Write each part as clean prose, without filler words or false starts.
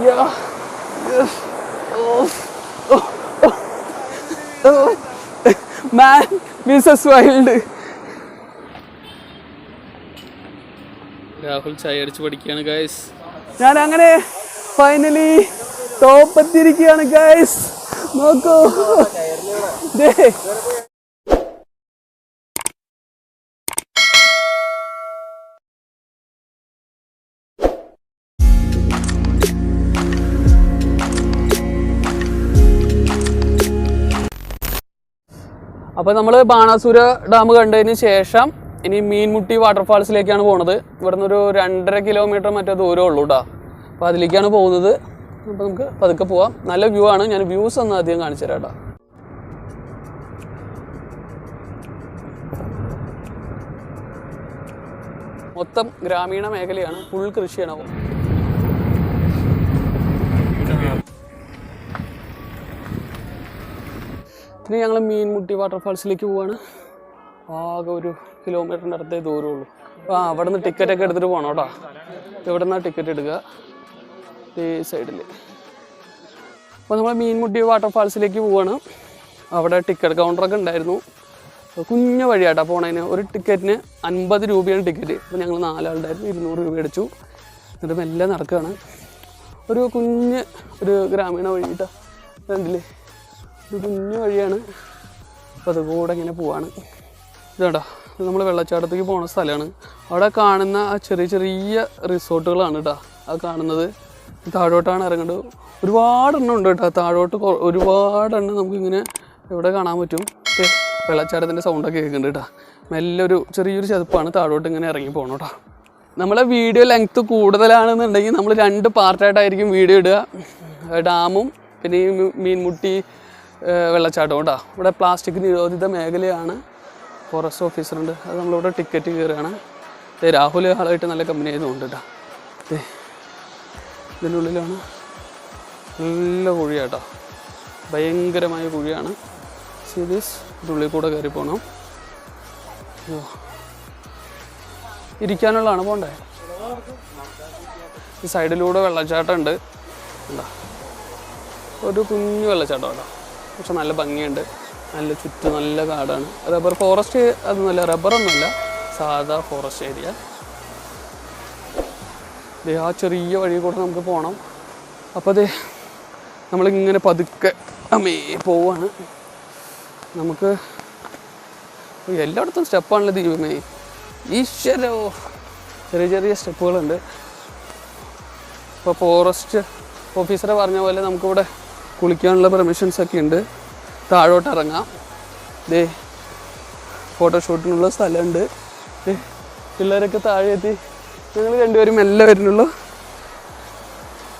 Yeah. Yes. Oh. Oh. Man, Mrs. Wild. Rahul ചായ അടിച്ച് പഠിക്കുകയാണ് ഗൈസ്. ഞാൻ അങ്ങനെ ഫൈനലി ടോപ്പ് എത്തിയിരിക്കുകയാണ് ഗൈസ്. നോക്കൂ. അപ്പോൾ നമ്മൾ ബാണാസുര ഡാം കണ്ടതിന് ശേഷം ഇനി മീൻമുട്ടി വാട്ടർഫാൾസിലേക്കാണ് പോകുന്നത്. ഇവിടെ നിന്നൊരു 2.5 കിലോമീറ്റർ മറ്റേ ദൂരമേ ഉള്ളൂ കേട്ടോ. അപ്പോൾ അതിലേക്കാണ് പോകുന്നത്. അപ്പോൾ നമുക്ക് പതുക്കെ പോവാം. നല്ല വ്യൂ ആണ്. ഞാൻ വ്യൂസ് ഒന്ന് അധികം കാണിച്ചു തരാം കേട്ടോ. മൊത്തം ഗ്രാമീണ മേഖലയാണ്, ഫുൾ കൃഷിയാണ്. ഇനി ഞങ്ങൾ മീൻമുട്ടി വാട്ടർഫാൾസിലേക്ക് പോവാണ്. ആകെ 1 കിലോമീറ്ററിൻ്റെ അടുത്തേ ദൂരമുള്ളൂ. അപ്പോൾ അവിടെ നിന്ന് ടിക്കറ്റൊക്കെ എടുത്തിട്ട് പോകണം കേട്ടോ. ഇവിടെ നിന്നാണ് ടിക്കറ്റ് എടുക്കുക, ഈ സൈഡിൽ. അപ്പോൾ നമ്മൾ മീൻമുട്ടി വാട്ടർഫാൾസിലേക്ക് പോവാണ്. അവിടെ ടിക്കറ്റ് കൗണ്ടറൊക്കെ ഉണ്ടായിരുന്നു. കുഞ്ഞ വഴിയാട്ടോ പോണതിന്. ഒരു ടിക്കറ്റിന് 50 രൂപയാണ് ടിക്കറ്റ്. അപ്പോൾ ഞങ്ങൾ 4 ആളുണ്ടായിരുന്നു. 200 രൂപ അടിച്ചു. എന്നിട്ട് മെല്ലെ നടക്കുകയാണ്. ഒരു കുഞ്ഞ് ഗ്രാമീണ വഴി കേട്ടോ. രണ്ടില്ലേ, ഒരു കുഞ്ഞു വഴിയാണ്. അപ്പോൾ അതുകൂടെ ഇങ്ങനെ പോവാണ്. ഇതാട്ടോ, നമ്മൾ വെള്ളച്ചാട്ടത്തേക്ക് പോകുന്ന സ്ഥലമാണ്. അവിടെ കാണുന്ന ആ ചെറിയ ചെറിയ റിസോർട്ടുകളാണ് കേട്ടോ അത് കാണുന്നത്. താഴോട്ടാണ് ഇറങ്ങേണ്ടത്. ഒരുപാടെണ്ണം ഉണ്ട് കേട്ടോ താഴോട്ട്. ഒരുപാടെണ്ണം നമുക്കിങ്ങനെ ഇവിടെ കാണാൻ പറ്റും. വെള്ളച്ചാട്ടത്തിൻ്റെ സൗണ്ടൊക്കെ കേൾക്കുന്നുണ്ട് കേട്ടോ. മെല്ലെ ചെറിയൊരു ചതുപ്പാണ്. താഴോട്ട് ഇങ്ങനെ ഇറങ്ങി പോകണം കേട്ടോ. നമ്മളെ വീഡിയോ ലെങ്ത്ത് കൂടുതലാണെന്നുണ്ടെങ്കിൽ നമ്മൾ 2 പാർട്ടായിട്ടായിരിക്കും വീഡിയോ ഇടുക. ഡാമും പിന്നെ ഈ മീൻമുട്ടി വെള്ളച്ചാട്ടം കേട്ടോ. ഇവിടെ പ്ലാസ്റ്റിക് നിരോധിത മേഖലയാണ്. ഫോറസ്റ്റ് ഓഫീസറുണ്ട്. അത് നമ്മളിവിടെ ടിക്കറ്റ് കയറുകയാണ്. രാഹുൽ ആളായിട്ട് നല്ല കമ്പനി ആയതുകൊണ്ട് കേട്ടോ. ഇതിൻ്റെ ഉള്ളിലാണ്. നല്ല കുഴിയാട്ടോ, ഭയങ്കരമായ കുഴിയാണ്. സീരീസ് ഇതിനുള്ളിൽ കൂടെ കയറി പോകണം. ഇരിക്കാനുള്ളതാണ് പോണ്ടേ. ഈ സൈഡിലൂടെ വെള്ളച്ചാട്ടം ഉണ്ട്. ഒരു കുഞ്ഞു വെള്ളച്ചാട്ടം കേട്ടോ. പക്ഷെ നല്ല ഭംഗിയുണ്ട്. നല്ല ചുറ്റും നല്ല കാടാണ്. റബ്ബർ ഫോറസ്റ്റ് അതൊന്നുമല്ല, റബ്ബറൊന്നുമല്ല, സാധാ ഫോറസ്റ്റ് ഏരിയ. ആ ചെറിയ വഴി കൂടെ നമുക്ക് പോകണം. അപ്പോൾ നമ്മളിങ്ങനെ പതുക്കെ പോവാണ്. നമുക്ക് എല്ലായിടത്തും സ്റ്റെപ്പാണല്ലോ ദൈവമേ ഈശ്വരോ. ചെറിയ ചെറിയ സ്റ്റെപ്പുകളുണ്ട്. ഇപ്പോൾ ഫോറസ്റ്റ് ഓഫീസറെ പറഞ്ഞ പോലെ നമുക്കിവിടെ കുളിക്കാനുള്ള പെർമിഷൻസൊക്കെ ഉണ്ട്. താഴോട്ട് ഇറങ്ങാം. ഫോട്ടോഷൂട്ടിനുള്ള സ്ഥലമുണ്ട്. പിള്ളേരൊക്കെ താഴെ എത്തി. ഞങ്ങൾ 2 പേരും മെല്ലെ വരുന്നുള്ളൂ.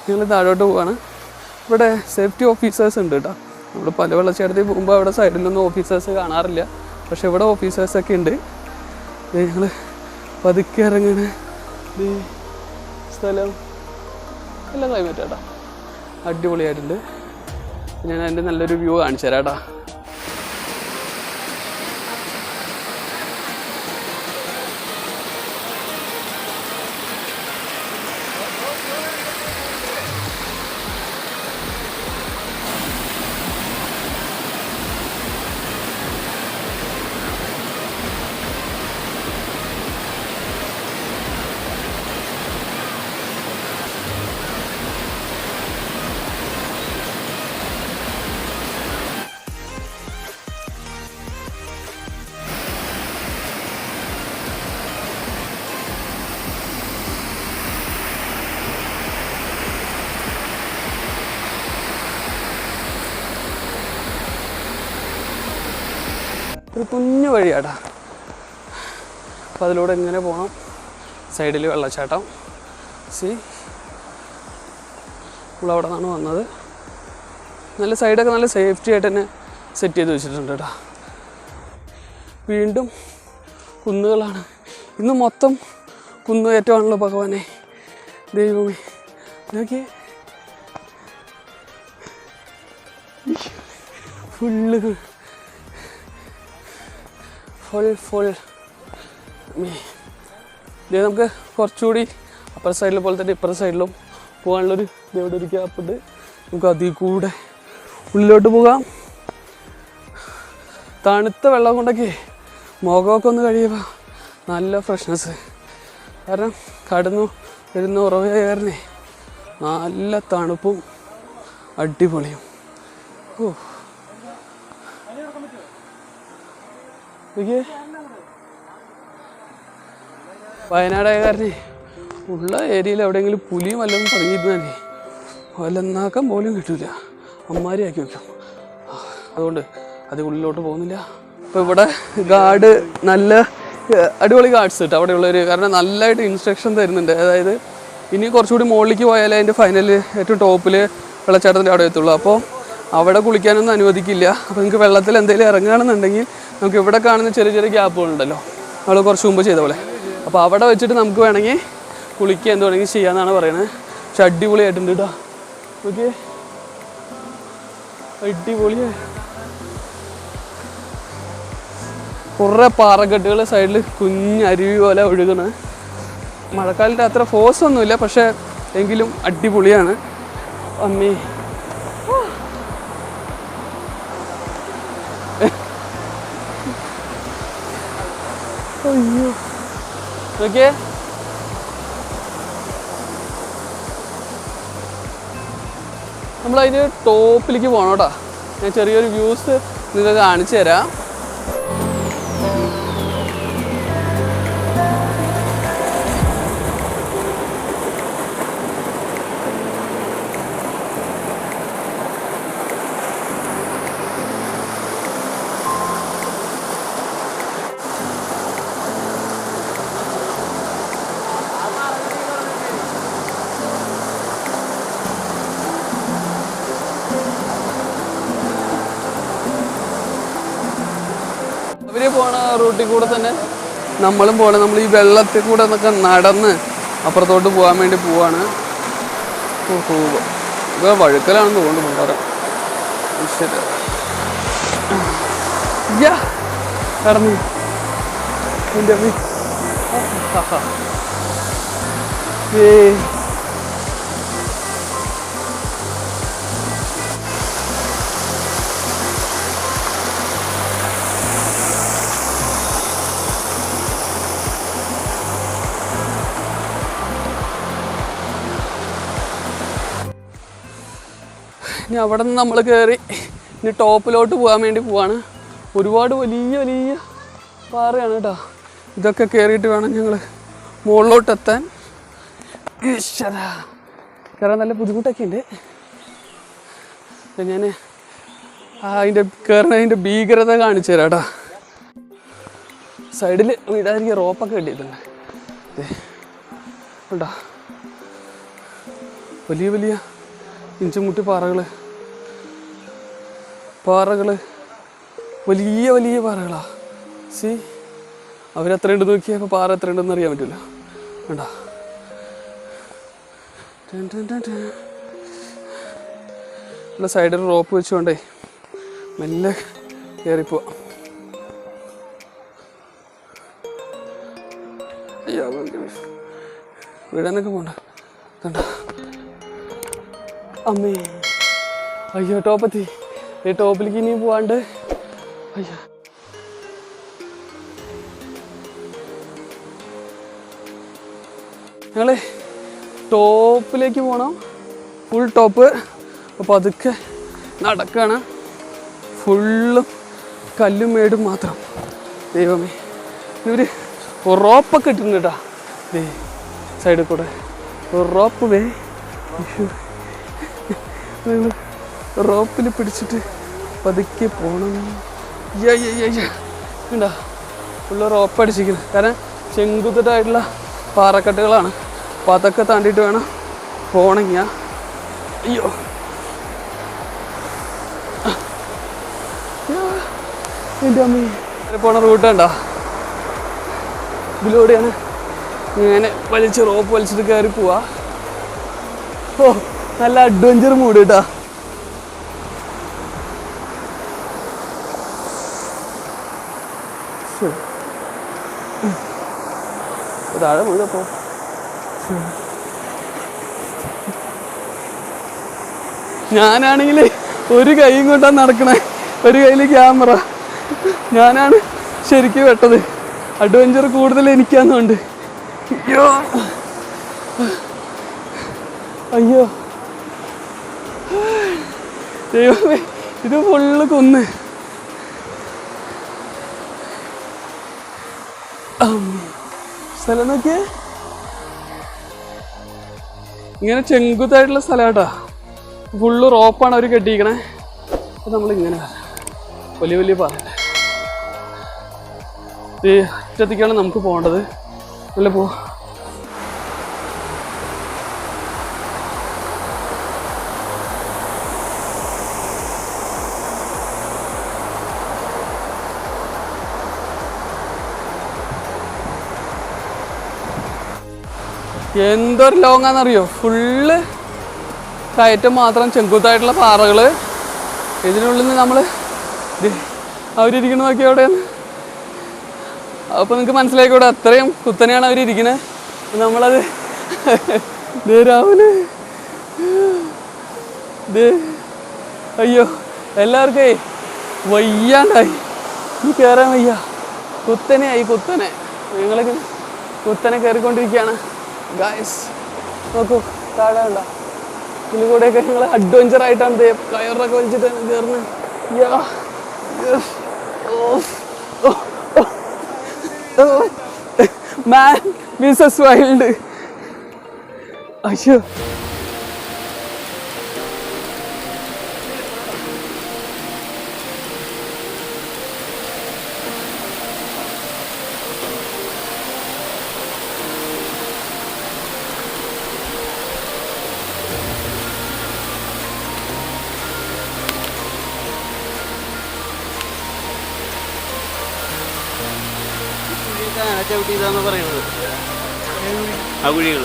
ഞങ്ങൾ താഴോട്ട് പോവാണ്. ഇവിടെ സേഫ്റ്റി ഓഫീസേഴ്സ് ഉണ്ട് കേട്ടോ. നമ്മൾ പല വെള്ളച്ചാട്ടത്തിൽ പോകുമ്പോൾ അവിടെ സൈഡിലൊന്നും ഓഫീസേഴ്സ് കാണാറില്ല. പക്ഷെ ഇവിടെ ഓഫീസേഴ്സൊക്കെ ഉണ്ട്. ഞങ്ങൾ പതുക്കെ ഇറങ്ങണ സ്ഥലം നല്ല ക്ലൈമറ്റ് കേട്ടോ. അടിപൊളിയായിട്ടുണ്ട്. ഞാൻ അതിൻ്റെ നല്ലൊരു വ്യൂ കാണിച്ചു തരാം കേട്ടോ. ഒരു കുഞ്ഞു വഴിയാട്ടാ. അപ്പോൾ അതിലൂടെ ഇങ്ങനെ പോകണം. സൈഡിൽ വെള്ളച്ചാട്ടം. നമ്മളവിടെ നിന്നാണ് വന്നത്. നല്ല സൈഡൊക്കെ നല്ല സേഫ്റ്റി ആയിട്ട് തന്നെ സെറ്റ് ചെയ്ത് വെച്ചിട്ടുണ്ട് കേട്ടോ. വീണ്ടും കുന്നുകളാണ്. ഇന്ന് മൊത്തം കുന്നുകയറ്റമാണല്ലോ ഭഗവാനെ, ദൈവമേ. നോക്കി ഫുള്ള് ഫുൾ ഇത് നമുക്ക് കുറച്ചുകൂടി അപ്പുറത്തെ സൈഡിലെ പോലെ തന്നെ ഇപ്പുറത്തെ സൈഡിലും പോകാനുള്ളൊരു ഇവിടെ ഒരു ഗ്യാപ്പുണ്ട്. നമുക്ക് അതിൽ കൂടെ ഉള്ളിലോട്ട് പോകാം. തണുത്ത വെള്ളം കൊണ്ടൊക്കെ മുഖമൊക്കെ ഒന്ന് കഴിയുമ്പോൾ നല്ല ഫ്രഷ്നെസ്. കാരണം കടന്നു വരുന്ന ഉറവയായ കാരണേ നല്ല തണുപ്പും അടിപൊളിയും. ഓ വയനാടായ കാരണേ ഉള്ള ഏരിയയിൽ എവിടെയെങ്കിലും പുലിയും വല്ലതും തുടങ്ങിയിരുന്നാലേ വല്ലെന്നാക്കാൻ പോലും കിട്ടില്ല, അമ്മാരിയാക്കി വയ്ക്കും. അതുകൊണ്ട് അത് ഉള്ളിലോട്ട് പോകുന്നില്ല. അപ്പോൾ ഇവിടെ ഗാർഡ് നല്ല അടിപൊളി ഗാർഡ്സ് കിട്ടും അവിടെയുള്ളവർ. കാരണം നല്ലതായിട്ട് ഇൻസ്ട്രക്ഷൻ തരുന്നുണ്ട്. അതായത് ഇനി കുറച്ചുകൂടി മുകളിലേക്ക് പോയാലേ അതിൻ്റെ ഫൈനൽ ഏറ്റവും ടോപ്പിൽ വെള്ളച്ചാട്ടത്തിൻ്റെ അവിടെ എത്തുള്ളൂ. അപ്പോൾ അവിടെ കുളിക്കാനൊന്നും അനുവദിക്കില്ല. അപ്പോൾ നിങ്ങൾക്ക് വെള്ളത്തിൽ എന്തെങ്കിലും ഇറങ്ങുകയാണെന്നുണ്ടെങ്കിൽ നമുക്ക് ഇവിടെ കാണുന്ന ചെറിയ ചെറിയ ഗ്യാപ്പുകളുണ്ടല്ലോ, നമ്മൾ കുറച്ച് മുമ്പ് ചെയ്ത പോലെ, അപ്പോൾ അവിടെ വെച്ചിട്ട് നമുക്ക് വേണമെങ്കിൽ കുളിക്കുക എന്ത് വേണമെങ്കിൽ ചെയ്യാമെന്നാണ് പറയുന്നത്. പക്ഷെ അടിപൊളിയായിട്ടുണ്ട് കേട്ടോ. ഓക്കെ, അടിപൊളിയായി. കുറേ പാറക്കെട്ടുകൾ സൈഡിൽ കുഞ്ഞരുവി പോലെ ഒഴുകണ്. മഴക്കാലത്ത് അത്ര ഫോഴ്സ് ഒന്നുമില്ല, പക്ഷേ എങ്കിലും അടിപൊളിയാണ്. അമ്മേ അയ്യോ. ഓക്കെ, നമ്മളതിന് ടോപ്പിലേക്ക് പോകണം കേട്ടോ. ഞാൻ ചെറിയൊരു വ്യൂസ് നിങ്ങൾക്ക് കാണിച്ചു തരാം. ഇവര് പോണ റൂട്ടിൽ കൂടെ തന്നെ നമ്മളും പോകണം. നമ്മൾ ഈ വെള്ളത്തിൽ കൂടെ എന്നൊക്കെ നടന്ന് അപ്പുറത്തോട്ട് പോകാൻ വേണ്ടി പോവാണ്. ഇത് വഴുക്കലാണെന്ന് തോന്നുന്നു. വളരെ ശരി കടന്നു എൻ്റെ ഇനി അവിടെ നിന്ന് നമ്മൾ കയറി ഇനി ടോപ്പിലോട്ട് പോകാൻ വേണ്ടി പോവാണ്. ഒരുപാട് വലിയ വലിയ പാറയാണ് കേട്ടോ. ഇതൊക്കെ കയറിയിട്ട് വേണം ഞങ്ങൾ മുകളിലോട്ട് എത്താൻ. കയറാൻ നല്ല ബുദ്ധിമുട്ടൊക്കെ ഉണ്ട്. ഞാൻ അതിൻ്റെ കയറുന്നതിൻ്റെ ഭീകരത കാണിച്ചു തരാം കേട്ടോ. സൈഡിൽ വീടാതിരിക്കുക റോപ്പൊക്കെ കെട്ടിയിട്ടുണ്ട് കേട്ടോ. വലിയ വലിയ ഇഞ്ചുമുട്ടി പാറകൾ വലിയ വലിയ പാറകളാ. സി അവരെത്ര ഉണ്ട് നോക്കിയാൽ അപ്പോൾ പാറ എത്ര ഉണ്ടെന്ന് അറിയാൻ പറ്റില്ല. വേണ്ട ഇവിടെ സൈഡിൽ റോപ്പ് വെച്ചുകൊണ്ടേ മെല്ലെ കയറിപ്പോവാം. അയ്യോ വീടാനൊക്കെ പോണ്ട കണ്ട. അമ്മേ അയ്യോ ടോപ്പെത്തി. ഈ ടോപ്പിലേക്ക് ഇനിയും പോവാണ്ട്. അയ്യോ ഞങ്ങൾ ടോപ്പിലേക്ക് പോകണം. Full top. അപ്പോൾ അതൊക്കെ നടക്കുകയാണ്. ഫുള്ളും കല്ലും മേടും മാത്രം. ദൈവമേ, ഇവർ റോപ്പൊക്കെ ഇട്ടിട്ടുണ്ട് കേട്ടോ. സൈഡിൽ കൂടെ റോപ്പ് വേ റോപ്പിൽ പിടിച്ചിട്ട് പതുക്കെ പോകണം. കണ്ടോ ഫുള്ള് റോപ്പ് അടിച്ചിരിക്കുന്നത്. കാരണം ചെങ്കുത്തായിട്ടുള്ള പാറക്കെട്ടുകളാണ്. അപ്പോൾ അതൊക്കെ താണ്ടിയിട്ട് വേണം പോകണമെങ്കിൽ. അയ്യോ എൻ്റെ അമ്മ പോണ റൂട്ട് കണ്ടോ. ഇതിലൂടെയാണ് ഇങ്ങനെ റോപ്പ് വലിച്ചിട്ട് കയറി പോവാ. ഓ നല്ല അഡ്വഞ്ചർ മൂഡ് കേട്ടോ. താഴെ വീഴപ്പോ ഞാനാണെങ്കിൽ ഒരു കൈയും കൊണ്ടാണ് നടക്കണേ, ഒരു കയ്യിൽ ക്യാമറ. ഞാനാണ് ശരിക്കും വെട്ടത്. അഡ്വഞ്ചർ കൂടുതൽ എനിക്കാന്നുണ്ട്. അയ്യോ അയ്യോ ദൈവമേ, ഇത് ഫുള്ള് കുന്ന്. സ്ഥലം നോക്കിയേ, ഇങ്ങനെ ചെങ്കുത്തായിട്ടുള്ള സ്ഥലമാട്ടാ. ഫുള്ള് റോപ്പാണ് അവർ കെട്ടിയിരിക്കണേ. അപ്പം നമ്മളിങ്ങനെ വലിയ വലിയ പറയട്ടെ ഈ ഒറ്റത്തേക്കാണ് നമുക്ക് പോകേണ്ടത്. നല്ല പോ. എന്തൊരു ലോങ്ങാന്നറിയോ, ഫുള്ള് കയറ്റം മാത്രം, ചെങ്കുത്തായിട്ടുള്ള പാറകൾ. ഇതിനുള്ളിൽ നിന്ന് നമ്മൾ അവരിയ്ക്കണ നോക്കി എവിടെയാണ്. അപ്പോൾ നിങ്ങൾക്ക് മനസ്സിലായിക്കൂടെ അത്രയും കുത്തനെയാണ് അവരിയ്ക്കണേ. നമ്മളത് രാവിലെ അയ്യോ എല്ലാവർക്കേ വയ്യാണ്ടായി, ഈ കയറാൻ വയ്യ. കുത്തനെയായി, കുത്തനെ. ഞങ്ങളിങ്ങനെ കുത്തനെ കയറിക്കൊണ്ടിരിക്കുകയാണ് ഗായ്സ്. നോക്കൂ താഴെ ഉണ്ടോ, ഇതിലൂടെയൊക്കെ ഞങ്ങൾ അഡ്വഞ്ചറായിട്ടാണ് കയറൊക്കെ വലിച്ചിട്ടാണ് കയറുന്നത്. മാൻ വിസസ് വൈൽഡ്. അയ്യോ ചവിട്ടിയതാന്ന് പറയുന്നത് ആ കുഴികൾ.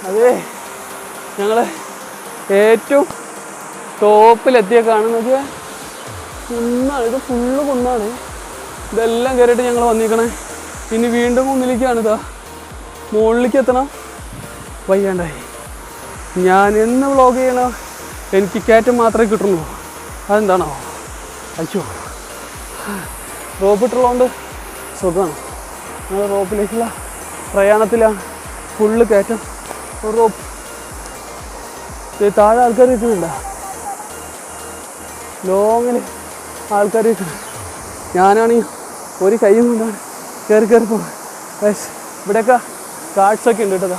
അതെ, ഞങ്ങള് ഏറ്റവും ടോപ്പിലെത്തിയ കാണുന്നത് കുന്നാണ്. ഇത് ഫുള്ള് കുന്നാണ്. ഇതെല്ലാം കയറിയിട്ട് ഞങ്ങൾ വന്നിരിക്കണേ. ഇനി വീണ്ടും മുന്നിലേക്കാണ്. ഇതാ മുകളിലേക്ക് എത്തണം. വയ്യാണ്ടായി. ഞാൻ എന്ന് വ്ളോഗ് ചെയ്യണോ എനിക്ക് കയറ്റം മാത്രമേ കിട്ടുള്ളൂ. അതെന്താണോ? അയ്യോ, റോപ്പ് ഇട്ടുള്ളതുകൊണ്ട് സുഖമാണ്. ഞങ്ങൾ റോപ്പിലേക്കുള്ള പ്രയാണത്തിലാണ്. ഫുള്ള് കയറ്റം, റോപ്പ്. താഴെ ആൾക്കാർ നിൽക്കുന്നുണ്ടോ? ലോങ്ങിൽ ആൾക്കാർ നിൽക്കുന്നു. ഞാനാണെങ്കിൽ ഒരു കൈയും കൊണ്ടാണ് കയറി കയറി പോകുന്നത്. ഇവിടെയൊക്കെ കാർഡ്സൊക്കെ ഉണ്ട് കേട്ടോ.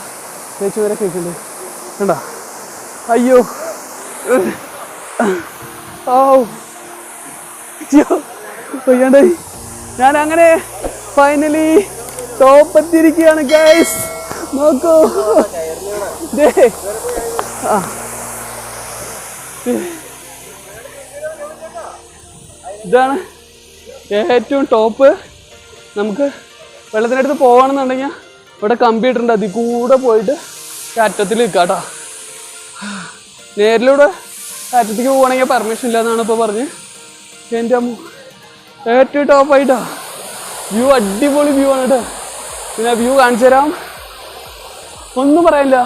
ചേച്ചിവരൊക്കെ വെക്കുന്നുണ്ട് കണ്ടോ. അയ്യോ ഓ വയ്യാണ്ടായി. ഞാൻ അങ്ങനെ ഫൈനലി ടോപ്പ് എത്തിയിരിക്കുകയാണ് ഗൈസ്. നോക്കൂ, ഇതാണ് ഏറ്റവും ടോപ്പ്. നമുക്ക് വെള്ളത്തിനടുത്ത് പോകണമെന്നുണ്ടെങ്കിൽ ഇവിടെ കമ്പി ഇട്ടിട്ടുണ്ട്. അതിൽ കൂടെ പോയിട്ട് അറ്റത്തിൽ നിൽക്കാം കേട്ടോ. നേരിലൂടെ അറ്റത്തേക്ക് പോവുകയാണെങ്കിൽ പെർമിഷൻ ഇല്ലയെന്നാണ് ഇപ്പോൾ പറഞ്ഞ്. എൻ്റെ അമ്മ ഏറ്റവും ടോപ്പായിട്ടാ. വ്യൂ അടിപൊളി വ്യൂ ആണ് കേട്ടോ. പിന്നെ വ്യൂ കാണിച്ചു തരാം. ഒന്നും പറയാനില്ല,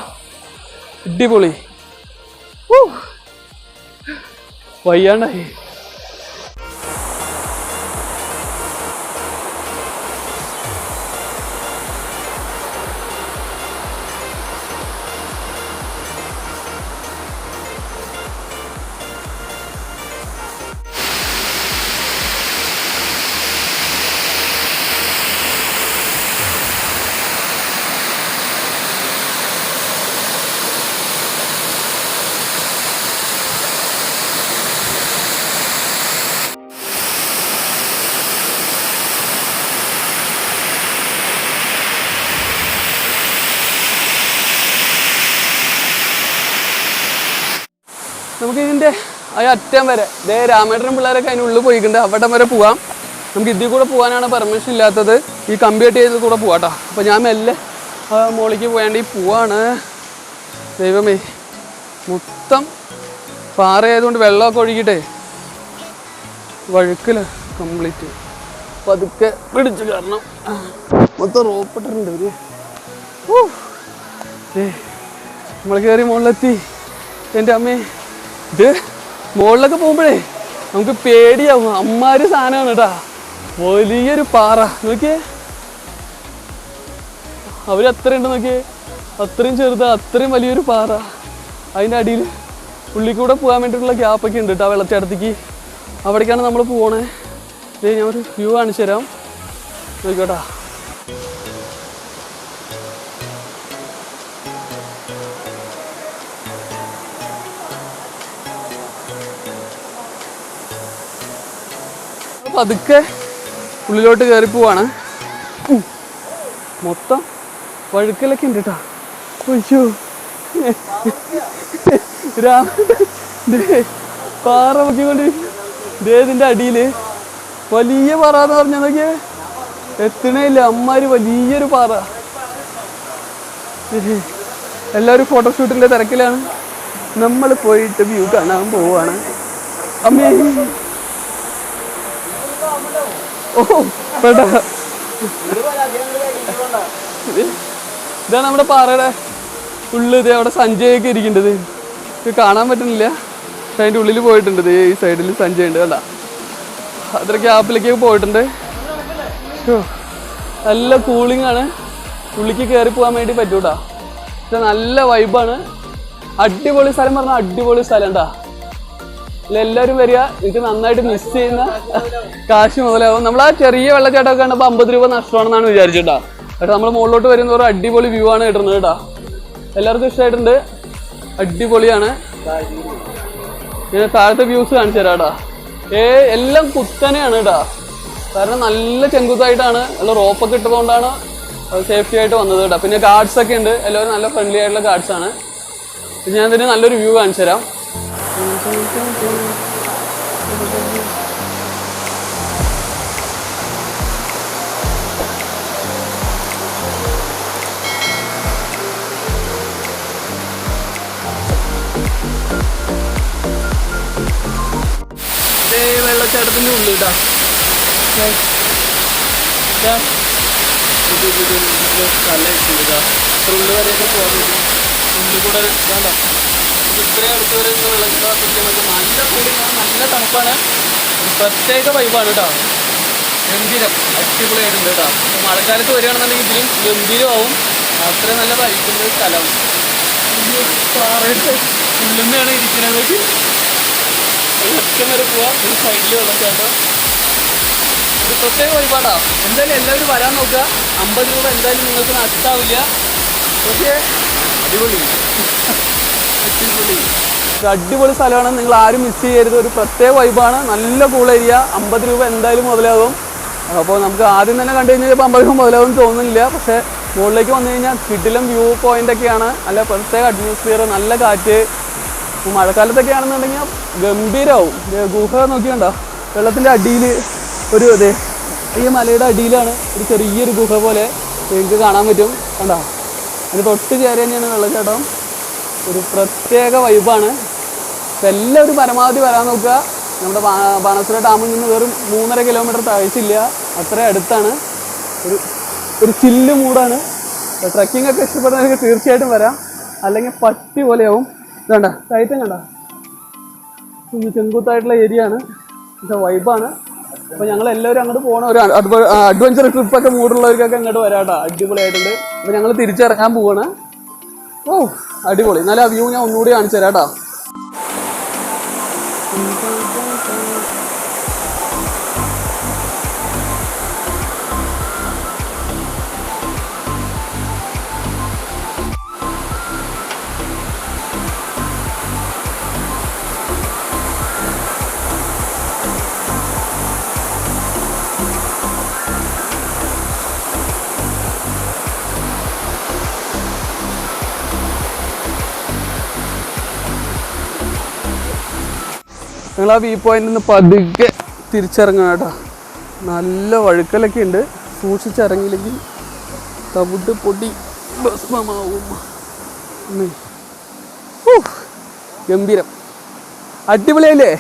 അടിപൊളി. വയ്യാണ്ടായി. നമുക്ക് ഇതിൻ്റെ അറ്റം വരെ രാമേട്ടനും പിള്ളേരൊക്കെ അതിനുള്ളിൽ പോയിട്ടുണ്ട്. അവിടെ വരെ പോവാം. നമുക്ക് ഇതിൽ കൂടെ പോകാനാണ് പെർമിഷൻ ഇല്ലാത്തത്. ഈ കമ്പി കെട്ടി ചെയ്ത് കൂടെ പോവാം കേട്ടോ. അപ്പോൾ ഞാൻ മെല്ലെ മുകളിലേക്ക് പോയാണ്ടി പോവാണ്. ദൈവമേ, മൊത്തം പാറ ആയതുകൊണ്ട് വെള്ളമൊക്കെ ഒഴുകിയിട്ടേ വഴുക്കല കംപ്ലീറ്റ് പതുക്കെ പിടിച്ച് കാരണം മൊത്തം റോപ്പിട്ടിട്ടുണ്ട് ഒരു നമ്മൾ കയറി മുകളിലെത്തി. എൻ്റെ അമ്മേ, ഇത് മുകളിലൊക്കെ പോകുമ്പോഴേ നമുക്ക് പേടിയാവും. അമ്മാര് സാധനമാണ് കേട്ടാ. വലിയൊരു പാറ നോക്കിയേ, അവരെത്ര ഉണ്ട് നോക്കിയേ, അത്രയും ചെറുതാ, അത്രയും വലിയൊരു പാറ. അതിൻ്റെ അടിയിൽ ഉള്ളിൽ കൂടെ പോകാൻ വേണ്ടിയിട്ടുള്ള ഗ്യാപ്പൊക്കെ ഉണ്ട് കേട്ടോ, വെള്ളച്ചാട്ടത്തേക്ക്. അവിടേക്കാണ് നമ്മൾ പോകണേ. ഞാൻ ഒരു വ്യൂ കാണിച്ചു തരാം, നോക്കിക്കോട്ടാ. പതുക്കെ ഉള്ളിലോട്ട് കയറി പോവാണ്. മൊത്തം വഴുക്കലൊക്കെ ഉണ്ട് കേട്ടോ. അയ്യോ, പാറ നോക്കിക്കൊണ്ട് ഇതിൻ്റെ അടിയിൽ വലിയ പാറ എന്ന് പറഞ്ഞതൊക്കെ എത്തണേയില്ല, അമ്മാര് വലിയൊരു പാറ. എല്ലാവരും ഫോട്ടോഷൂട്ടിൻ്റെ തിരക്കിലാണ്. നമ്മൾ പോയിട്ട് വ്യൂ കാണാൻ പോവാണ്. അമ്മേ, ഓ പേട്ടാ, ഇതാണ് നമ്മുടെ പാറയുടെ ഉള്ളിൽ. ഇത് അവിടെ സഞ്ജയൊക്കെ ഇരിക്കേണ്ടത് ഇത് കാണാൻ പറ്റുന്നില്ല, പക്ഷെ അതിൻ്റെ ഉള്ളിൽ പോയിട്ടുണ്ട്. ഈ സൈഡിൽ സഞ്ജയ് ഉണ്ട് കണ്ട, അത്ര ഗ്യാപ്പിലേക്ക് പോയിട്ടുണ്ട്. നല്ല കൂളിംഗ് ആണ്, ഉള്ളിക്ക് കയറി പോകാൻ വേണ്ടി പറ്റൂട്ടാ. പക്ഷെ നല്ല വൈബാണ്, അടിപൊളി സ്ഥലം പറഞ്ഞാൽ അടിപൊളി സ്ഥലം ഉണ്ടാ. എല്ലാവരും വരിക, എനിക്ക് നന്നായിട്ട് മിസ് ചെയ്യുന്ന കാശ് മുതലാവും. നമ്മൾ ആ ചെറിയ വെള്ളച്ചാട്ടമൊക്കെ കണ്ടപ്പോൾ 50 രൂപ നഷ്ടമാണെന്നാണ് വിചാരിച്ചിട്ടാ. പക്ഷെ നമ്മൾ മുകളിലോട്ട് വരുന്നവർ അടിപൊളി വ്യൂ ആണ് കിട്ടുന്നത് കേട്ടാ. എല്ലാവർക്കും ഇഷ്ടമായിട്ടുണ്ട്, അടിപൊളിയാണ്. ഞാൻ താഴത്തെ വ്യൂസ് കാണിച്ചു തരാം കേട്ടാ. എല്ലാം കുത്തനെയാണ് കേട്ടാ, കാരണം നല്ല ചെങ്കുത്തായിട്ടാണ്. നല്ല റോപ്പൊക്കെ ഇട്ടതുകൊണ്ടാണ് സേഫ്റ്റി ആയിട്ട് വന്നത് കേട്ടോ. പിന്നെ ഗാർഡ്സ് ഒക്കെ ഉണ്ട്, എല്ലാവരും നല്ല ഫ്രണ്ട്ലി ആയിട്ടുള്ള ഗാർഡ്സ് ആണ്. ഞാൻ ഇതിന് നല്ലൊരു വ്യൂ കാണിച്ചു തരാം. വെള്ളച്ചാട്ടത്തിൻ്റെ ഉള്ളിൽ കേട്ടോ. ഉള്ളിൽ വരെയൊക്കെ പോകാൻ പറ്റും. ഉള്ളിൽ കൂടെ വേണ്ട, ഇത്രയും അടുത്ത് വരെ വെള്ളച്ചാട്ടത്തിൽ നല്ല കൂടിയാണ്, നല്ല തണുപ്പാണ്, പ്രത്യേക വൈബാണ് കേട്ടോ. ഗംഭീരം, അടിപൊളിയായിട്ടുണ്ട് കേട്ടോ. മഴക്കാലത്ത് വരികയാണെന്നുണ്ടെങ്കിൽ ഇതിലും ഗംഭീരമാവും, അത്രയും നല്ല വൈബുള്ള സ്ഥലം. പാറയുടെ ഉള്ളിൽ നിന്നാണ് ഇരിക്കുന്നത്. ഒറ്റം വരെ പോവാം, ഒരു സൈഡിൽ വെള്ളച്ചാട്ടം. ഇത് പ്രത്യേക വൈബാടാ. എന്തായാലും എല്ലാവരും വരാൻ നോക്കുക, 50 രൂപ എന്തായാലും നിങ്ങൾക്ക് നഷ്ടാവില്ല. ഓക്കെ, അടിപൊളി അടിപൊളി അടിപൊളി സ്ഥലമാണ്, നിങ്ങൾ ആരും മിസ് ചെയ്യരുത്. ഒരു പ്രത്യേക വൈബാണ്, നല്ല കൂൾ ഏരിയ. 50 രൂപ എന്തായാലും മുതലാകും. അപ്പോൾ നമുക്ക് ആദ്യം തന്നെ കണ്ടു കഴിഞ്ഞാൽ ഇപ്പോൾ 50 രൂപ മുതലാകും തോന്നുന്നില്ല. പക്ഷേ മുകളിലേക്ക് വന്നു കഴിഞ്ഞാൽ കിടിലം വ്യൂ പോയിൻ്റൊക്കെയാണ്, നല്ല പ്രത്യേക അറ്റ്മോസ്ഫിയർ, നല്ല കാറ്റ്. മഴക്കാലത്തൊക്കെ ആണെന്നുണ്ടെങ്കിൽ ഗംഭീരമാവും. ഗുഹ നോക്കിയുണ്ടോ, വെള്ളത്തിൻ്റെ അടിയിൽ ഒരു ഇതേ, ഈ മലയുടെ അടിയിലാണ് ഒരു ചെറിയൊരു ഗുഹ പോലെ നിങ്ങൾക്ക് കാണാൻ പറ്റും കണ്ടോ. അതിന് തൊട്ട് ചേരി തന്നെയാണ് വെള്ളച്ചാട്ടം. ഒരു പ്രത്യേക വൈബാണ്. അപ്പം എല്ലാവരും പരമാവധി വരാൻ നോക്കുക. നമ്മുടെ ബാണാസുര ഡാമിൽ നിന്ന് വെറും 3.5 കിലോമീറ്റർ താഴ്ചയില്ല, അത്ര അടുത്താണ്. ഒരു ചില്ല് മൂടാണ്. ട്രക്കിംഗ് ഒക്കെ ഇഷ്ടപ്പെടുന്നവർക്ക് തീർച്ചയായിട്ടും വരാം, അല്ലെങ്കിൽ പട്ടി പോലെയാവും. വേണ്ട കയറ്റം കണ്ട, ചെങ്കുത്തായിട്ടുള്ള ഏരിയ ആണ്, പക്ഷെ വൈബാണ്. അപ്പോൾ ഞങ്ങൾ എല്ലാവരും അങ്ങോട്ട് പോകണം. ഒരു അഡ്വഞ്ചർ ട്രിപ്പൊക്കെ മൂടുള്ളവർക്കൊക്കെ അങ്ങോട്ട് വരാട്ടോ, അടിപൊളിയായിട്ടുണ്ട്. അപ്പോൾ ഞങ്ങൾ തിരിച്ചിറങ്ങാൻ പോവാണ്. ഓ അടിപൊളി, എന്നാലും ആ വ്യൂ ഞാൻ ഒന്നുകൂടി കാണിച്ചു തരാം കേട്ടോ. ഞങ്ങൾ ആ വ്യൂ പോയിന്റിൽ നിന്ന് പതുക്കെ തിരിച്ചിറങ്ങണം കേട്ടോ. നല്ല വഴുക്കലൊക്കെ ഉണ്ട്, സൂക്ഷിച്ചിറങ്ങിയില്ലെങ്കിൽ തവിട്ട് പൊടി ഭസ്മമാവും. ഗംഭീരം, അടിപൊളിയല്ലേ?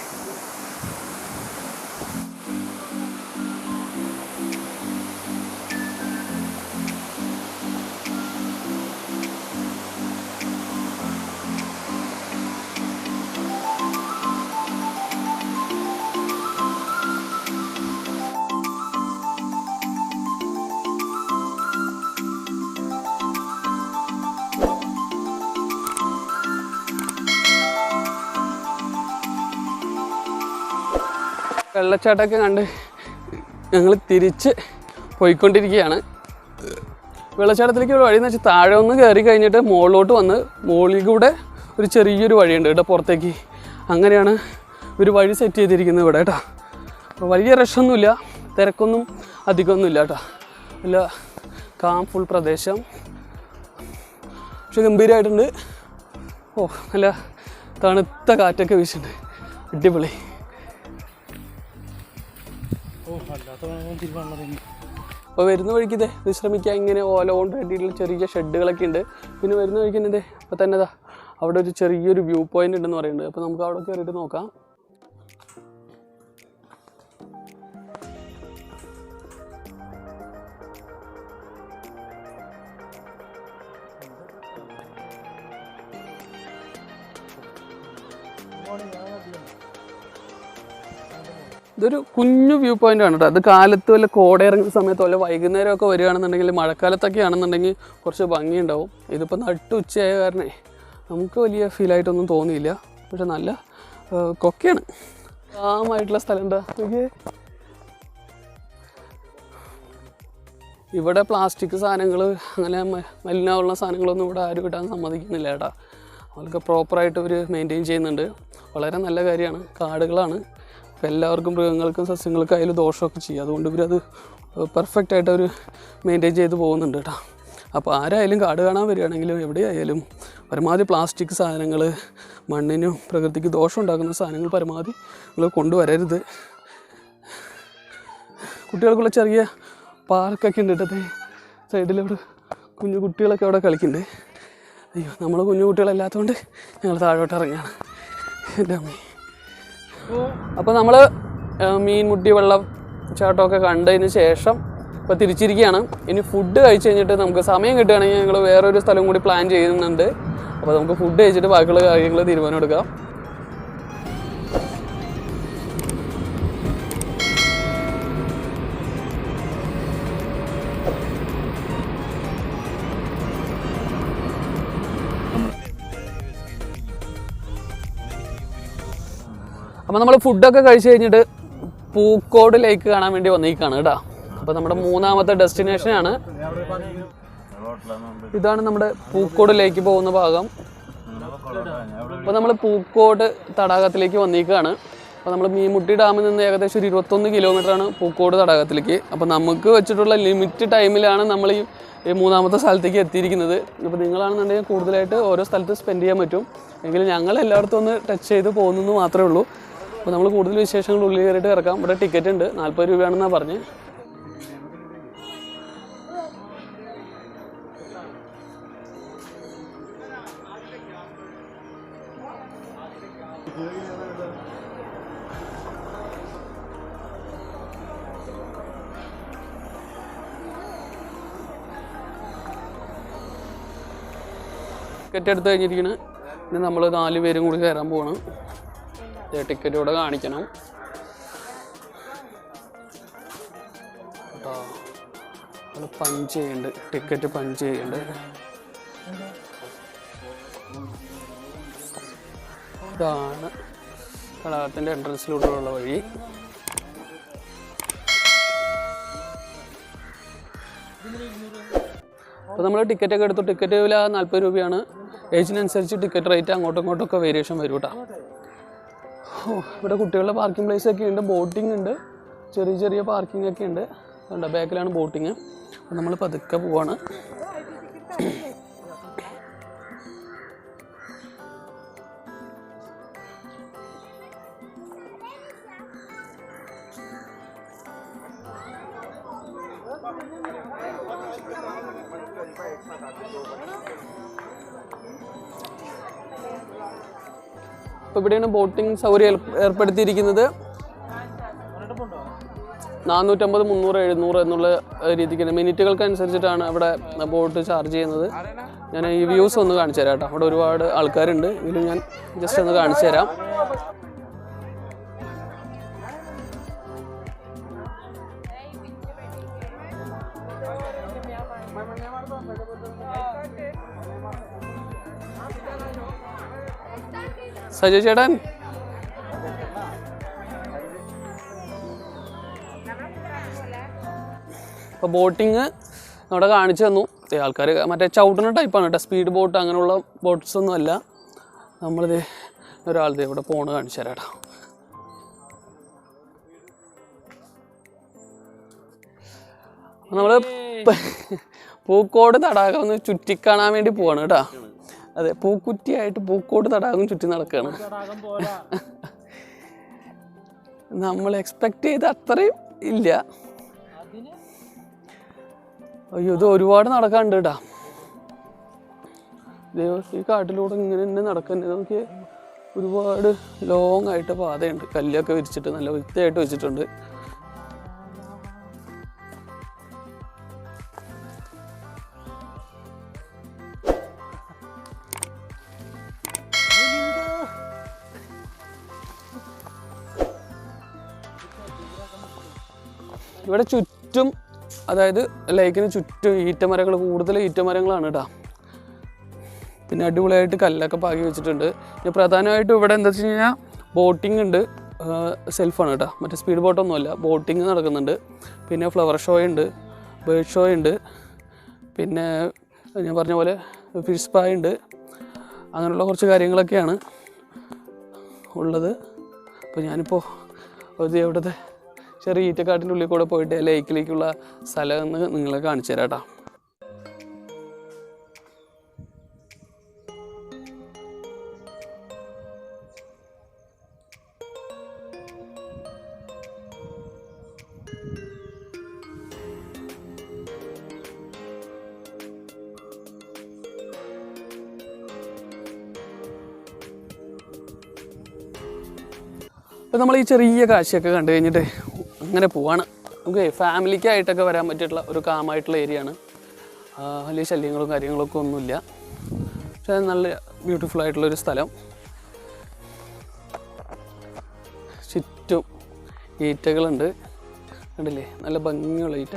വെള്ളച്ചാട്ടമൊക്കെ കണ്ട് ഞങ്ങൾ തിരിച്ച് പോയിക്കൊണ്ടിരിക്കുകയാണ്. വെള്ളച്ചാട്ടത്തിലേക്ക് ഒരു വഴിയെന്ന് വെച്ചാൽ താഴെ ഒന്ന് കയറി കഴിഞ്ഞിട്ട് മുകളിലോട്ട് വന്ന് മുകളിൽ കൂടെ ഒരു ചെറിയൊരു വഴിയുണ്ട് കേട്ടോ പുറത്തേക്ക്. അങ്ങനെയാണ് ഒരു വഴി സെറ്റ് ചെയ്തിരിക്കുന്നത് ഇവിടെ കേട്ടോ. അപ്പോൾ വലിയ റഷൊന്നുമില്ല, തിരക്കൊന്നും അധികമൊന്നുമില്ല കേട്ടോ. നല്ല കാം ഫുൾ പ്രദേശം, പക്ഷെ ഗംഭീരമായിട്ടുണ്ട്. ഓ നല്ല തണുത്ത കാറ്റൊക്കെ വീശുന്നുണ്ട്, അടിപൊളി. അപ്പോൾ വരുന്ന വഴിക്ക് ഇതേ വിശ്രമിക്കാൻ ഇങ്ങനെ ഓല കൊണ്ട് കെട്ടിയിട്ടുള്ള ചെറിയ ഷെഡുകളൊക്കെ ഉണ്ട്. പിന്നെ വരുന്ന വഴിക്ക് തന്നെ ഇതേ അപ്പോൾ തന്നെ ഇതാ അവിടെ ഒരു ചെറിയൊരു വ്യൂ പോയിന്റ് ഉണ്ടെന്ന് പറയുന്നുണ്ട്. അപ്പോൾ നമുക്ക് അവിടെ കയറിയിട്ട് നോക്കാം. ഇതൊരു കുഞ്ഞു വ്യൂ പോയിന്റ് ആണ് കേട്ടോ. അത് കാലത്ത് വല്ല കോടയിറങ്ങുന്ന സമയത്തോ വല്ല വൈകുന്നേരമൊക്കെ വരികയാണെന്നുണ്ടെങ്കിൽ, മഴക്കാലത്തൊക്കെ ആണെന്നുണ്ടെങ്കിൽ കുറച്ച് ഭംഗിയുണ്ടാവും. ഇതിപ്പോൾ നട്ട് ഉച്ചയായ കാരണേ നമുക്ക് വലിയ ഫീലായിട്ടൊന്നും തോന്നിയില്ല. പക്ഷെ നല്ല കൊക്കയാണ്, ആമായിട്ടുള്ള സ്ഥലം എന്താ നോക്കിയേ. ഇവിടെ പ്ലാസ്റ്റിക് സാധനങ്ങൾ അങ്ങനെ മലിനമുള്ള സാധനങ്ങളൊന്നും ഇവിടെ ആരും ഇടാൻ സമ്മതിക്കുന്നില്ല കേട്ടോ. അവർക്ക് പ്രോപ്പറായിട്ട് അവർ മെയിൻറ്റെയിൻ ചെയ്യുന്നുണ്ട്. വളരെ നല്ല കാര്യമാണ്. കാടുകളാണ്, അപ്പോൾ എല്ലാവർക്കും മൃഗങ്ങൾക്കും സസ്യങ്ങൾക്കും അതിൽ ദോഷമൊക്കെ ചെയ്യും. അതുകൊണ്ട് ഇവരത് പെർഫെക്റ്റായിട്ട് അവർ മെയിൻറ്റെയിൻ ചെയ്ത് പോകുന്നുണ്ട് കേട്ടോ. അപ്പോൾ ആരായാലും കാട് കാണാൻ വരികയാണെങ്കിലും എവിടെയായാലും പരമാവധി പ്ലാസ്റ്റിക് സാധനങ്ങൾ, മണ്ണിനും പ്രകൃതിക്ക് ദോഷം ഉണ്ടാക്കുന്ന സാധനങ്ങൾ പരമാവധി നിങ്ങൾ കൊണ്ടുവരരുത്. കുട്ടികൾക്കുള്ള ചെറിയ പാർക്കൊക്കെ ഉണ്ട് കേട്ടോ. സൈഡിലവിടെ കുഞ്ഞു കുട്ടികളൊക്കെ അവിടെ കളിക്കുന്നുണ്ട്. അയ്യോ, നമ്മൾ കുഞ്ഞു കുട്ടികളല്ലാത്തതുകൊണ്ട് ഞങ്ങൾ താഴോട്ട് ഇറങ്ങിയാണ്. എൻ്റെ അമ്മ. അപ്പോൾ നമ്മൾ മീൻമുട്ടി വെള്ളച്ചാട്ടമൊക്കെ കണ്ടതിന് ശേഷം ഇപ്പോൾ തിരിച്ചിരിക്കുകയാണ്. ഇനി ഫുഡ് കഴിച്ച് കഴിഞ്ഞിട്ട് നമുക്ക് സമയം കിട്ടുകയാണെങ്കിൽ ഞങ്ങൾ വേറൊരു സ്ഥലം കൂടി പ്ലാൻ ചെയ്യുന്നുണ്ട്. അപ്പോൾ നമുക്ക് ഫുഡ് കഴിച്ചിട്ട് ബാക്കിയുള്ള കാര്യങ്ങൾ തീരുമാനം എടുക്കാം. അപ്പോൾ നമ്മൾ ഫുഡൊക്കെ കഴിച്ച് കഴിഞ്ഞിട്ട് പൂക്കോട് ലേക്ക് കാണാൻ വേണ്ടി വന്നിരിക്കുകയാണ് കേട്ടോ. അപ്പോൾ നമ്മുടെ മൂന്നാമത്തെ ഡെസ്റ്റിനേഷനാണ്. ഇതാണ് നമ്മുടെ പൂക്കോട് ലേക്ക് പോകുന്ന ഭാഗം. അപ്പോൾ നമ്മൾ പൂക്കോട് തടാകത്തിലേക്ക് വന്നിരിക്കുകയാണ്. അപ്പോൾ നമ്മൾ മീൻമുട്ടി ഡാമിൽ നിന്ന് ഏകദേശം ഒരു 21 കിലോമീറ്ററാണ് പൂക്കോട് തടാകത്തിലേക്ക്. അപ്പോൾ നമുക്ക് വെച്ചിട്ടുള്ള ലിമിറ്റ് ടൈമിലാണ് നമ്മൾ ഈ മൂന്നാമത്തെ സ്ഥലത്തേക്ക് എത്തിയിരിക്കുന്നത്. ഇപ്പോൾ നിങ്ങളാണെന്നുണ്ടെങ്കിൽ കൂടുതലായിട്ട് ഓരോ സ്ഥലത്ത് സ്പെൻഡ് ചെയ്യാൻ പറ്റും. എങ്കിലും ഞങ്ങൾ എല്ലായിടത്തും ഒന്ന് ടച്ച് ചെയ്ത് പോകുന്നു മാത്രമേ ഉള്ളൂ. അപ്പോൾ നമ്മൾ കൂടുതൽ വിശേഷങ്ങൾ ഉള്ളിൽ കയറിയിട്ട് ഇറക്കാം. ഇവിടെ ടിക്കറ്റ് ഉണ്ട്, 40 രൂപയാണെന്നാണ് പറഞ്ഞ്. ടിക്കറ്റ് എടുത്ത് കഴിഞ്ഞിരിക്കുന്നത്. ഇനി നമ്മൾ 4 പേരും കൂടി കയറാൻ പോകണം. ടിക്കറ്റ് ഇവിടെ കാണിക്കണം കേട്ടോ. അത് പഞ്ച് ചെയ്യുന്നുണ്ട്, ടിക്കറ്റ് പഞ്ച് ചെയ്യുന്നുണ്ട്. ഇതാണ് തടാകത്തിൻ്റെ എൻട്രൻസിലൂടെയുള്ള വഴി. അപ്പോൾ നമ്മൾ ടിക്കറ്റൊക്കെ എടുത്തു. ടിക്കറ്റ് വില 40 രൂപയാണ്. ഏജിനനുസരിച്ച് ടിക്കറ്റ് റേറ്റ് അങ്ങോട്ടും ഇങ്ങോട്ടൊക്കെ വേരിയേഷൻ വരും കേട്ടോ. ഇവിടെ കുട്ടികളുടെ പാർക്കിംഗ് പ്ലേസ് ഒക്കെ ഉണ്ട്, ബോട്ടിംഗ് ഉണ്ട്, ചെറിയ ചെറിയ പാർക്കിംഗ് ഒക്കെ ഉണ്ട്. അതുകൊണ്ട് ബാക്കിലാണ് ബോട്ടിങ്. അപ്പോൾ നമ്മൾ പതുക്കെ പോവാണ്. അപ്പോൾ ഇവിടെയാണ് ബോട്ടിംഗ് സൗകര്യം ഏർപ്പെടുത്തിയിരിക്കുന്നത്. 450, 300, 700 എന്നുള്ള രീതിക്കാണ്. മിനിറ്റുകൾക്ക് അനുസരിച്ചിട്ടാണ് അവിടെ ബോട്ട് ചാർജ് ചെയ്യുന്നത്. ഞാൻ ഈ വ്യൂസ് ഒന്ന് കാണിച്ചു തരാം കേട്ടോ. അവിടെ ഒരുപാട് ആൾക്കാരുണ്ട്, എങ്കിലും ഞാൻ ജസ്റ്റ് ഒന്ന് കാണിച്ചു തരാം. സജയ് ചേട്ടൻ, അപ്പോൾ ബോട്ടിങ് അവിടെ കാണിച്ചു തന്നു. ആൾക്കാർ മറ്റേ ചവിട്ടുന്ന ടൈപ്പാണ് കേട്ടോ, സ്പീഡ് ബോട്ട് അങ്ങനെയുള്ള ബോട്ട്സ് ഒന്നും അല്ല. നമ്മളിത് ഒരാളിത് ഇവിടെ പോണ് കാണിച്ചു തരാം കേട്ടോ. നമ്മൾ പൂക്കോട് തടാകം ഒന്ന് ചുറ്റിക്കാണാൻ വേണ്ടി പോവാണ് കേട്ടോ. അതെ, പൂക്കുറ്റിയായിട്ട് പൂക്കോട് തടാകം ചുറ്റി നടക്കുകയാണ്. നമ്മൾ എക്സ്പെക്ട് ചെയ്ത അത്രയും ഇല്ല. അയ്യോ, ഇത് ഒരുപാട് നടക്കാനുണ്ട് കേട്ടോ. ഈ കാട്ടിലൂടെ ഇങ്ങനെ തന്നെ നടക്കുന്നത്. നമുക്ക് ഒരുപാട് ലോങ് ആയിട്ട് പാതയുണ്ട്, കല്ലൊക്കെ വിരിച്ചിട്ട് നല്ല വൃത്തിയായിട്ട് വെച്ചിട്ടുണ്ട്. ഇവിടെ ചുറ്റും, അതായത് ലേക്കിന് ചുറ്റും ഈറ്റമരങ്ങൾ, കൂടുതൽ ഈറ്റമരങ്ങളാണ് കേട്ടോ. പിന്നെ അടിപൊളിയായിട്ട് കല്ലൊക്കെ പാകി വെച്ചിട്ടുണ്ട്. പിന്നെ പ്രധാനമായിട്ടും ഇവിടെ എന്താ വെച്ച് കഴിഞ്ഞാൽ ബോട്ടിംഗ് ഉണ്ട്, സെൽഫാണ് കേട്ടോ, മറ്റേ സ്പീഡ് ബോട്ടൊന്നുമല്ല. ബോട്ടിങ് നടക്കുന്നുണ്ട്. പിന്നെ ഫ്ലവർ ഷോ ഉണ്ട്, ബേർഡ് ഷോ ഉണ്ട്, പിന്നെ ഞാൻ പറഞ്ഞ പോലെ ഫിഷ് സ്പാ ഉണ്ട്. അങ്ങനെയുള്ള കുറച്ച് കാര്യങ്ങളൊക്കെയാണ് ഉള്ളത്. അപ്പോൾ ഞാനിപ്പോൾ അത് എവിടുത്തെ ചെറിയ ഈറ്റക്കാട്ടിൻ്റെ ഉള്ളിൽ കൂടെ പോയിട്ട് ലേക്കിലേക്കുള്ള സ്ഥലം എന്ന് നിങ്ങളെ കാണിച്ചു തരാം കേട്ടോ. അപ്പോൾ നമ്മൾ ഈ ചെറിയ കാഴ്ചയൊക്കെ കണ്ടു കഴിഞ്ഞിട്ട് അങ്ങനെ പോവാണ്. നമുക്ക് ഫാമിലിക്കായിട്ടൊക്കെ വരാൻ പറ്റിയിട്ടുള്ള ഒരു കാമായിട്ടുള്ള ഏരിയയാണ്. വലിയ ശല്യങ്ങളും കാര്യങ്ങളൊക്കെ ഒന്നുമില്ല. പക്ഷേ നല്ല ബ്യൂട്ടിഫുൾ ആയിട്ടുള്ളൊരു സ്ഥലം. ചുറ്റും ഈറ്റകളുണ്ട്, കണ്ടില്ലേ, നല്ല ഭംഗിയുള്ള ഈറ്റ.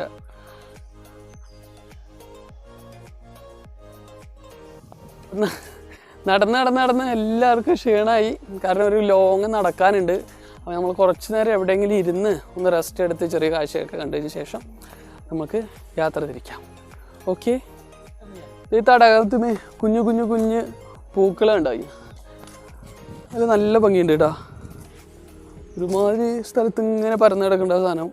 നടന്ന് എല്ലാവർക്കും ക്ഷീണമായി. കാരണം ഒരു ലോങ് നടക്കാനുണ്ട്. അപ്പോൾ നമ്മൾ കുറച്ച് നേരം എവിടെയെങ്കിലും ഇരുന്ന് ഒന്ന് റെസ്റ്റ് എടുത്ത് ചെറിയ കാഴ്ചയൊക്കെ കണ്ടതിന് ശേഷം നമുക്ക് യാത്ര തിരിക്കാം. ഓക്കെ. ഈ തടാകത്തിന് കുഞ്ഞു കുഞ്ഞു കുഞ്ഞ് പൂക്കളുണ്ടായി. അത് നല്ല ഭംഗിയുണ്ട് കേട്ടോ. ഒരുമാതിരി സ്ഥലത്ത് ഇങ്ങനെ പരന്ന് കിടക്കേണ്ട സാധനം.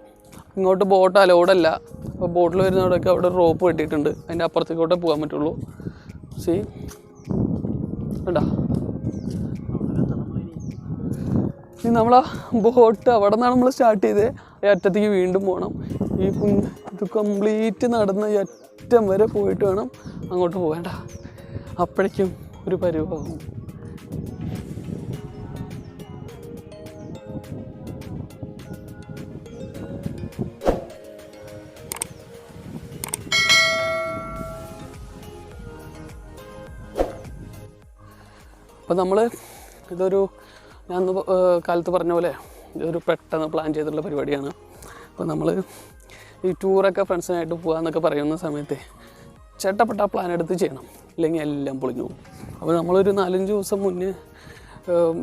ഇങ്ങോട്ട് ബോട്ട് അലൗഡല്ല. അപ്പോൾ ബോട്ടിൽ വരുന്നവിടെയൊക്കെ അവിടെ റോപ്പ് കെട്ടിയിട്ടുണ്ട്. അതിൻ്റെ അപ്പുറത്തേക്കോട്ടേ പോകാൻ പറ്റുള്ളൂ. സീ കണ്ടാ, ഇനി നമ്മളാ ബോട്ട് അവിടെ നിന്നാണ് നമ്മൾ സ്റ്റാർട്ട് ചെയ്തത്. ഈ അറ്റത്തേക്ക് വീണ്ടും പോകണം. ഈ ഇത് കംപ്ലീറ്റ് നടന്ന് ഈ അറ്റം വരെ പോയിട്ട് വേണം അങ്ങോട്ട് പോകേണ്ട. അപ്പോഴേക്കും ഒരു പരുവാകും. അപ്പോൾ നമ്മൾ ഇതൊരു, ഞാൻ കാലത്ത് പറഞ്ഞ പോലെ ഇതൊരു പെട്ടെന്ന് പ്ലാൻ ചെയ്തിട്ടുള്ള പരിപാടിയാണ്. അപ്പോൾ നമ്മൾ ഈ ടൂറൊക്കെ ഫ്രണ്ട്സിനായിട്ട് പോകാമെന്നൊക്കെ പറയുന്ന സമയത്ത് ചേട്ടപ്പെട്ട പ്ലാൻ എടുത്ത് ചെയ്യണം, ഇല്ലെങ്കിൽ എല്ലാം പൊളിഞ്ഞു പോകും. അപ്പോൾ നമ്മളൊരു 4-5 ദിവസം മുന്നേ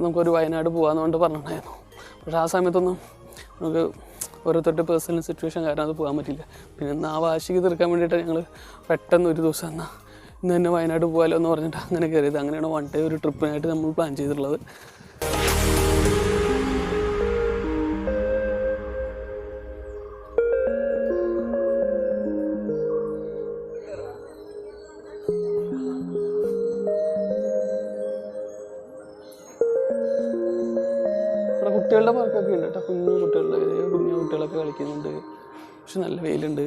നമുക്കൊരു വയനാട് പോകാമെന്ന് പറഞ്ഞിട്ടുണ്ടായിരുന്നു. പക്ഷേ ആ സമയത്തൊന്നും നമുക്ക് ഓരോരുത്തരുടെ പേഴ്സണൽ സിറ്റുവേഷൻ കാരണം അത് പോകാൻ പറ്റില്ല. പിന്നെ ആ വാശിക്ക് തീർക്കാൻ വേണ്ടിയിട്ട് ഞങ്ങൾ പെട്ടെന്ന് ഒരു ദിവസം ഇന്ന് തന്നെ വയനാട് പോകാമല്ലോ എന്ന് പറഞ്ഞിട്ട് അങ്ങനെ കയറിയത്. അങ്ങനെയാണ് വൺ ഡേ ഒരു ട്രിപ്പിനായിട്ട് നമ്മൾ പ്ലാൻ ചെയ്തിട്ടുള്ളത്. ഇവിടെ കുട്ടികളുടെ പാർക്കൊക്കെ ഉണ്ട് കേട്ടോ. കുഞ്ഞു കുട്ടികളൊക്കെ കളിക്കുന്നുണ്ട്. പക്ഷെ നല്ല വെയിലുണ്ട്.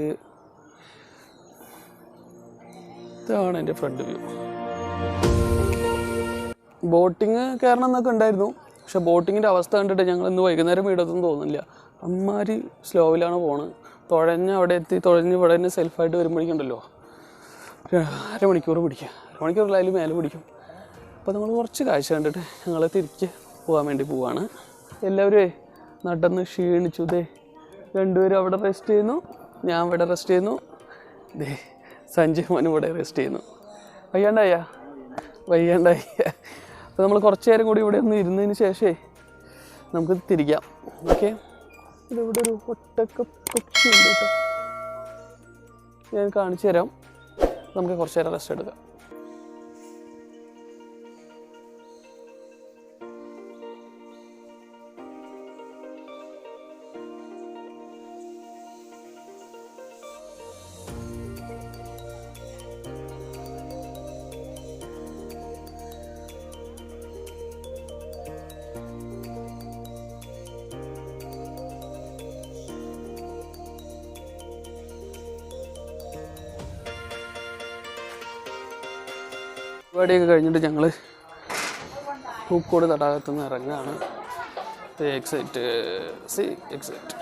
ഇതാണ് എൻ്റെ ഫ്രണ്ട് വ്യൂ. ബോട്ടിങ് കയറണം എന്നൊക്കെ ഉണ്ടായിരുന്നു. പക്ഷെ ബോട്ടിങ്ങിൻ്റെ അവസ്ഥ കണ്ടിട്ട് ഞങ്ങൾ ഇന്ന് വൈകുന്നേരം വീടൊന്നും തോന്നില്ല. അമ്മാതിരി സ്ലോവിലാണ് പോണത്. അവിടെ എത്തി തുഴഞ്ഞ് ഇവിടെ തന്നെ സെൽഫായിട്ട് വരുമ്പോഴേക്കുണ്ടല്ലോ അരമണിക്കൂർ പിടിക്കും. അരമണിക്കൂറിലായാലും മേലെ പിടിക്കും. അപ്പോൾ നമ്മൾ കുറച്ച് കാഴ്ച കണ്ടിട്ട് ഞങ്ങൾ തിരിച്ച് പോകാൻ വേണ്ടി പോവാണ്. എല്ലാവരും നടന്ന് ക്ഷീണിച്ചു. രണ്ടുപേരും അവിടെ റെസ്റ്റ് ചെയ്യുന്നു, ഞാൻ ഇവിടെ റെസ്റ്റ് ചെയ്യുന്നു. സഞ്ജയ് മോൻ ഇവിടെ റെസ്റ്റ് ചെയ്യുന്നു. വയ്യാണ്ടായി. അപ്പോൾ നമ്മൾ കുറച്ച് നേരം കൂടി ഇവിടെ ഒന്ന് ഇരുന്നതിന് ശേഷമേ നമുക്ക് തിരിക്കാം. ഓക്കെ. ഇവിടെ ഒരു ഒട്ടൊക്കെ പക്ഷിയുണ്ട് കേട്ടോ. ഞാൻ കാണിച്ചു തരാം. നമുക്ക് കുറച്ച് നേരം റെസ്റ്റ് എടുക്കാം. പരിപാടിയൊക്കെ കഴിഞ്ഞിട്ട് ഞങ്ങൾ പൂക്കോട് തടാകത്തുനിന്ന് ഇറങ്ങുകയാണ്. എക്സൈറ്റ് സി എക്സൈറ്റ്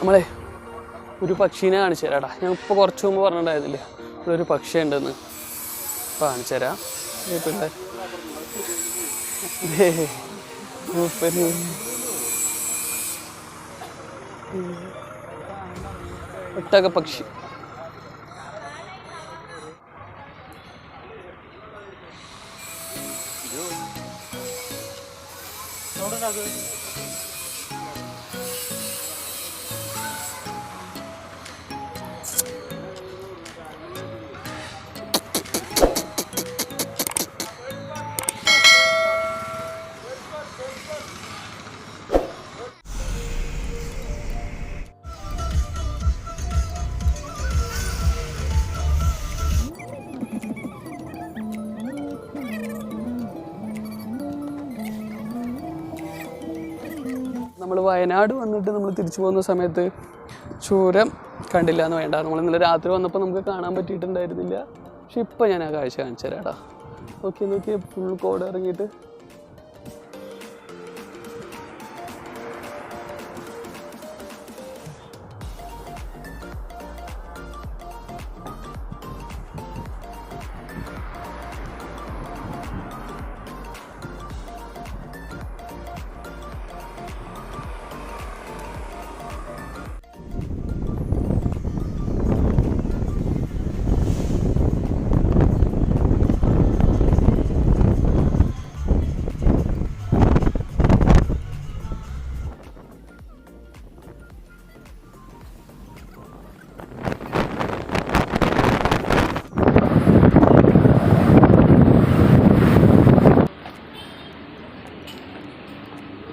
നമ്മളെ ഒരു പക്ഷീനെ കാണിച്ചു തരാടാ. ഞാൻ ഇപ്പോൾ കുറച്ച് മുമ്പ് പറഞ്ഞിട്ടുണ്ടായിരുന്നില്ലേ ഇവിടെ ഒരു പക്ഷി ഉണ്ടെന്ന്. കാണിച്ചു തരാം. പിള്ളേർ ഒട്ടക പക്ഷി. നമ്മൾ വയനാട് വന്നിട്ട് നമ്മൾ തിരിച്ചു പോകുന്ന സമയത്ത് ചുരം കണ്ടില്ല എന്ന് വേണ്ട. നമ്മൾ ഇന്നലെ രാത്രി വന്നപ്പോൾ നമുക്ക് കാണാൻ പറ്റിയിട്ടുണ്ടായിരുന്നില്ല. പക്ഷെ ഇപ്പം ഞാൻ ആ കാഴ്ച കാണിച്ചു തരാടാ. നോക്കിയാൽ ഫുൾ കോട് ഇറങ്ങിയിട്ട്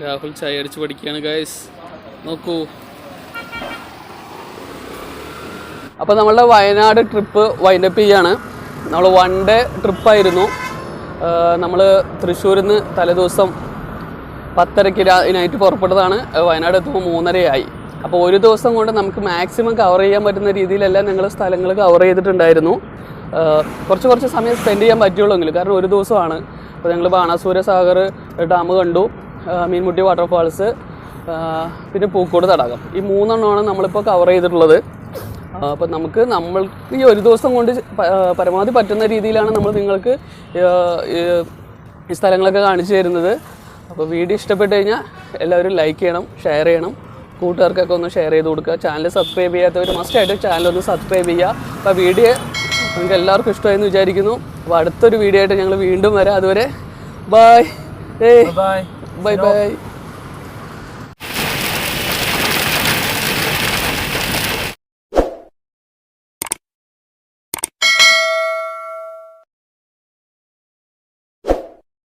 രാഹുൽ ചായ അടിച്ച് പഠിക്കുകയാണ് ഗൈസ്. നോക്കൂ. അപ്പോൾ നമ്മളുടെ വയനാട് ട്രിപ്പ് വൈൻഡപ്പ് ചെയ്യാണ്. നമ്മൾ 1 ഡേ ട്രിപ്പായിരുന്നു. നമ്മൾ തൃശ്ശൂരിൽ നിന്ന് തലേദിവസം 10:30 നൈറ്റ് പുറപ്പെട്ടതാണ്. വയനാട് എത്തുമ്പോൾ 3:30 അപ്പോൾ ഒരു ദിവസം കൊണ്ട് നമുക്ക് മാക്സിമം കവർ ചെയ്യാൻ പറ്റുന്ന രീതിയിലെല്ലാം ഞങ്ങൾ സ്ഥലങ്ങൾ കവർ ചെയ്തിട്ടുണ്ടായിരുന്നു. കുറച്ച് സമയം സ്പെൻഡ് ചെയ്യാൻ പറ്റുള്ളൂവെങ്കിലും, കാരണം ഒരു ദിവസമാണ്. അപ്പോൾ ഞങ്ങൾ ബാണാസുര സാഗർ ഡാം കണ്ടു, മീൻമുട്ടി വാട്ടർഫാൾസ്, പിന്നെ പൂക്കോട് തടാകം. ഈ 3 എണ്ണമാണ് നമ്മളിപ്പോൾ കവർ ചെയ്തിട്ടുള്ളത്. അപ്പോൾ നമ്മൾക്ക് ഈ ഒരു ദിവസം കൊണ്ട് പരമാവധി പറ്റുന്ന രീതിയിലാണ് നമ്മൾ നിങ്ങൾക്ക് ഈ സ്ഥലങ്ങളൊക്കെ കാണിച്ചു തരുന്നത്. അപ്പോൾ വീഡിയോ ഇഷ്ടപ്പെട്ട് കഴിഞ്ഞാൽ എല്ലാവരും ലൈക്ക് ചെയ്യണം, ഷെയർ ചെയ്യണം, കൂട്ടുകാർക്കൊക്കെ ഒന്ന് ഷെയർ ചെയ്ത് കൊടുക്കുക. ചാനൽ സബ്സ്ക്രൈബ് ചെയ്യാത്തവർ മസ്റ്റായിട്ട് ചാനലൊന്ന് സബ്സ്ക്രൈബ് ചെയ്യുക. അപ്പോൾ വീഡിയോ നിങ്ങൾക്ക് എല്ലാവർക്കും ഇഷ്ടമായെന്ന് വിചാരിക്കുന്നു. അപ്പോൾ അടുത്തൊരു വീഡിയോ ആയിട്ട് ഞങ്ങൾ വീണ്ടും വരാം. അതുവരെ ബൈ. Bye bye.